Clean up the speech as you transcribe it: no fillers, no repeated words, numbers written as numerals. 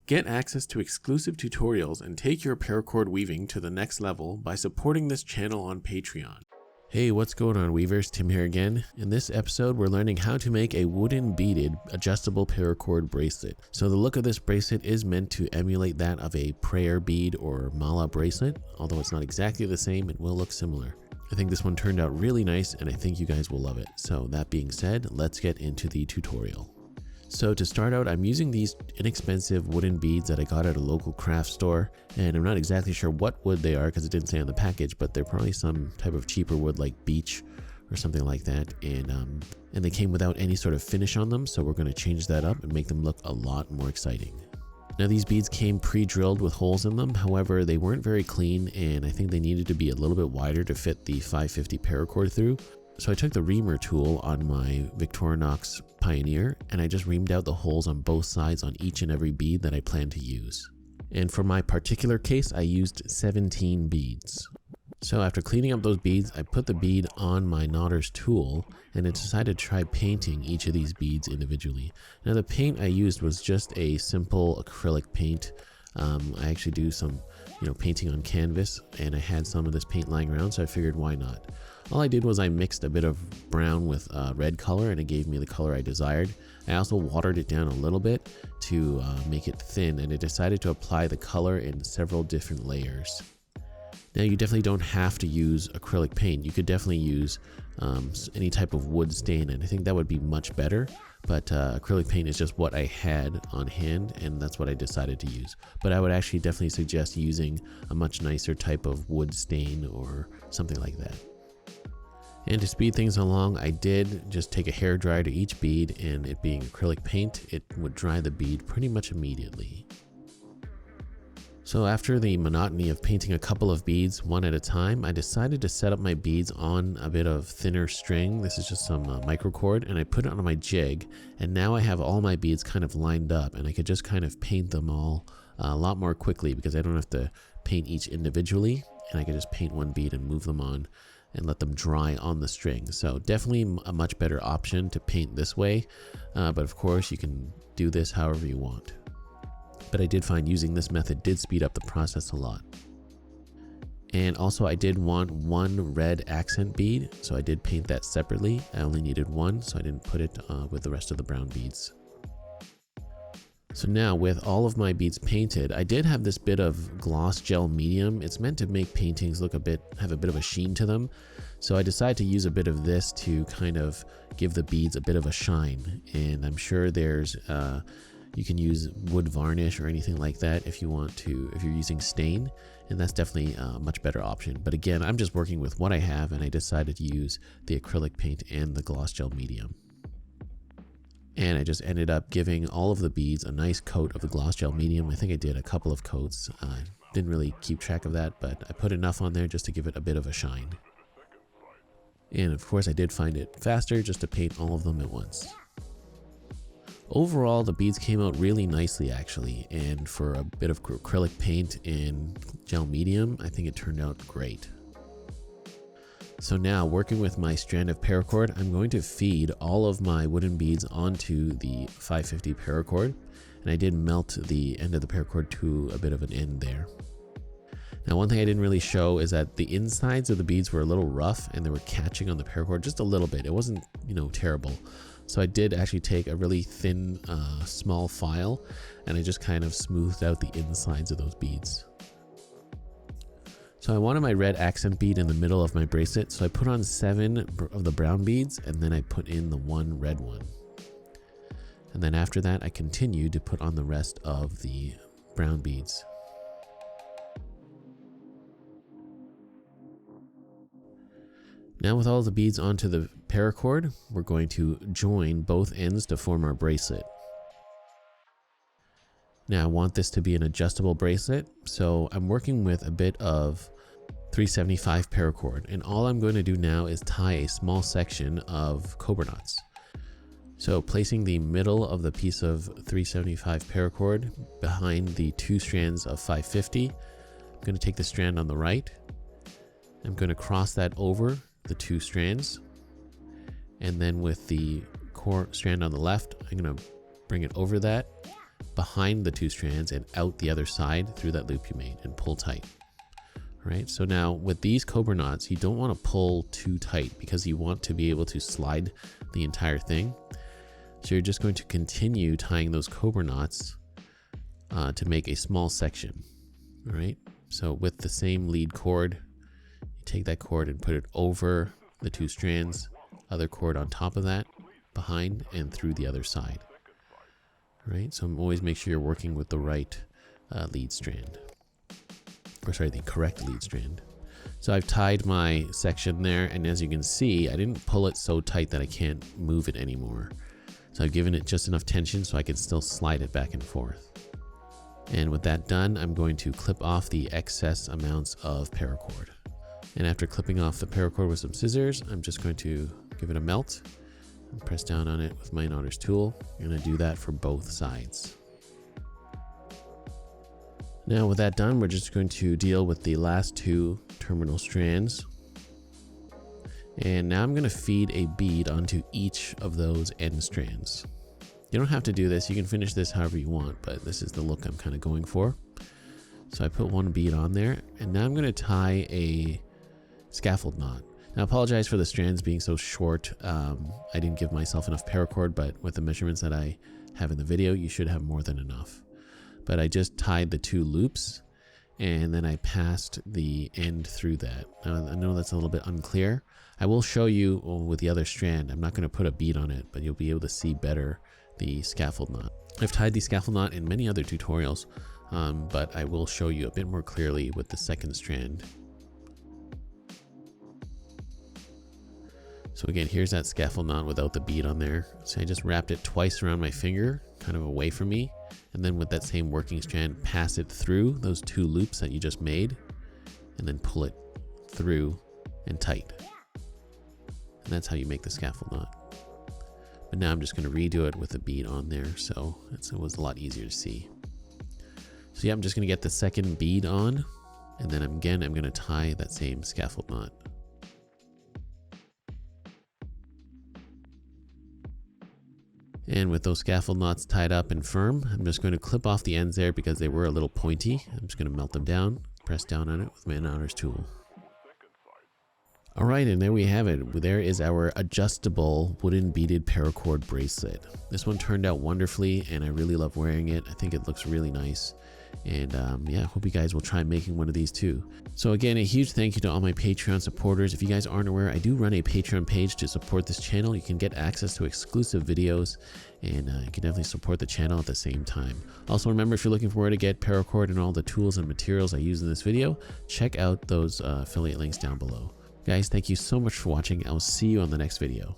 Get access to exclusive tutorials and take your paracord weaving to the next level by supporting this channel on Patreon. Hey, what's going on, weavers? Tim here again. In this episode, we're learning how to make a wooden beaded adjustable paracord bracelet. So the look of this bracelet is meant to emulate that of a prayer bead or mala bracelet. Although it's not exactly the same, it will look similar. I think this one turned out really nice and I think you guys will love it. So that being said, let's get into the tutorial. So to start out, I'm using these inexpensive wooden beads that I got at a local craft store, and I'm not exactly sure what wood they are because it didn't say on the package, but they're probably some type of cheaper wood like beech or something like that, and they came without any sort of finish on them, so we're going to change that up and make them look a lot more exciting. Now these beads came pre-drilled with holes in them, however they weren't very clean and I think they needed to be a little bit wider to fit the 550 paracord through. So I took the reamer tool on my Victorinox Pioneer and I just reamed out the holes on both sides on each and every bead that I plan to use. And for my particular case, I used 17 beads. So after cleaning up those beads, I put the bead on my knotter's tool and I decided to try painting each of these beads individually. Now the paint I used was just a simple acrylic paint. I actually do some painting on canvas and I had some of this paint lying around, so I figured why not. All I did was I mixed a bit of brown with red color and it gave me the color I desired. I also watered it down a little bit to make it thin, and I decided to apply the color in several different layers. Now you definitely don't have to use acrylic paint. You could definitely use any type of wood stain, and I think that would be much better. But acrylic paint is just what I had on hand and that's what I decided to use. But I would actually definitely suggest using a much nicer type of wood stain or something like that. And to speed things along, I did just take a hairdryer to each bead, and it being acrylic paint, it would dry the bead pretty much immediately. So after the monotony of painting a couple of beads one at a time, I decided to set up my beads on a bit of thinner string. This is just some microcord, and I put it on my jig, and now I have all my beads kind of lined up and I could just kind of paint them all a lot more quickly because I don't have to paint each individually, and I can just paint one bead and move them on and let them dry on the string. So definitely a much better option to paint this way, but of course you can do this however you want. But I did find using this method did speed up the process a lot. And also I did want one red accent bead, so I did paint that separately. I only needed one, so I didn't put it with the rest of the brown beads. So now with all of my beads painted, I did have this bit of gloss gel medium. It's meant to make paintings look have a bit of a sheen to them. So I decided to use a bit of this to kind of give the beads a bit of a shine. And I'm sure there's, you can use wood varnish or anything like that if you want to, if you're using stain, and that's definitely a much better option. But again, I'm just working with what I have and I decided to use the acrylic paint and the gloss gel medium. And I just ended up giving all of the beads a nice coat of the gloss gel medium. I think I did a couple of coats. Didn't really keep track of that, but I put enough on there just to give it a bit of a shine. And of course I did find it faster just to paint all of them at once. Overall, the beads came out really nicely actually, and for a bit of acrylic paint and gel medium, I think it turned out great. So now, working with my strand of paracord, I'm going to feed all of my wooden beads onto the 550 paracord, and I did melt the end of the paracord to a bit of an end there. Now one thing I didn't really show is that the insides of the beads were a little rough and they were catching on the paracord just a little bit. It wasn't, terrible. So I did actually take a really thin, small file, and I just kind of smoothed out the insides of those beads. So I wanted my red accent bead in the middle of my bracelet, so I put on 7 of the brown beads and then I put in the 1 red one. And then after that I continued to put on the rest of the brown beads. Now with all the beads onto the paracord, we're going to join both ends to form our bracelet. Now I want this to be an adjustable bracelet, so I'm working with a bit of 375 paracord, and all I'm going to do now is tie a small section of cobra knots. So placing the middle of the piece of 375 paracord behind the 2 strands of 550, I'm going to take the strand on the right, I'm going to cross that over the 2 strands, and then with the core strand on the left, I'm going to bring it over that, behind the 2 strands and out the other side through that loop you made and pull tight. All right, so now with these cobra knots, you don't want to pull too tight because you want to be able to slide the entire thing. So you're just going to continue tying those cobra knots to make a small section. All right, so with the same lead cord, you take that cord and put it over the 2 strands, other cord on top of that, behind and through the other side. All right, so always make sure you're working with the right lead strand. Or sorry, the correct lead strand. So I've tied my section there, and as you can see, I didn't pull it so tight that I can't move it anymore. So I've given it just enough tension so I can still slide it back and forth. And with that done, I'm going to clip off the excess amounts of paracord. And after clipping off the paracord with some scissors, I'm just going to give it a melt and press down on it with my knotter's tool. I'm going to do that for both sides. Now with that done, we're just going to deal with the last 2 terminal strands. And now I'm going to feed a bead onto each of those end strands. You don't have to do this, you can finish this however you want, but this is the look I'm kind of going for. So I put 1 bead on there, and now I'm going to tie a scaffold knot. Now I apologize for the strands being so short. I didn't give myself enough paracord, but with the measurements that I have in the video, you should have more than enough. But I just tied the 2 loops, and then I passed the end through that. Now I know that's a little bit unclear. I will show you with the other strand. I'm not going to put a bead on it, but you'll be able to see better the scaffold knot. I've tied the scaffold knot in many other tutorials, but I will show you a bit more clearly with the second strand. So again, here's that scaffold knot without the bead on there. So I just wrapped it twice around my finger, kind of away from me. And then with that same working strand, pass it through those 2 loops that you just made, and then pull it through and tight. And that's how you make the scaffold knot. But now I'm just going to redo it with a bead on there, so it was a lot easier to see. So yeah, I'm just going to get the second bead on, and then again, I'm going to tie that same scaffold knot. And with those scaffold knots tied up and firm, I'm just going to clip off the ends there because they were a little pointy. I'm just going to melt them down, press down on it with my knotter's tool. All right, and there we have it. There is our adjustable wooden beaded paracord bracelet. This one turned out wonderfully, and I really love wearing it. I think it looks really nice. And yeah, I hope you guys will try making one of these too. So again, a huge thank you to all my Patreon supporters. If you guys aren't aware, I do run a Patreon page to support this channel. You can get access to exclusive videos, and you can definitely support the channel at the same time. Also remember, if you're looking for where to get paracord and all the tools and materials I use in this video, check out those affiliate links down below. Guys, thank you so much for watching. I'll see you on the next video.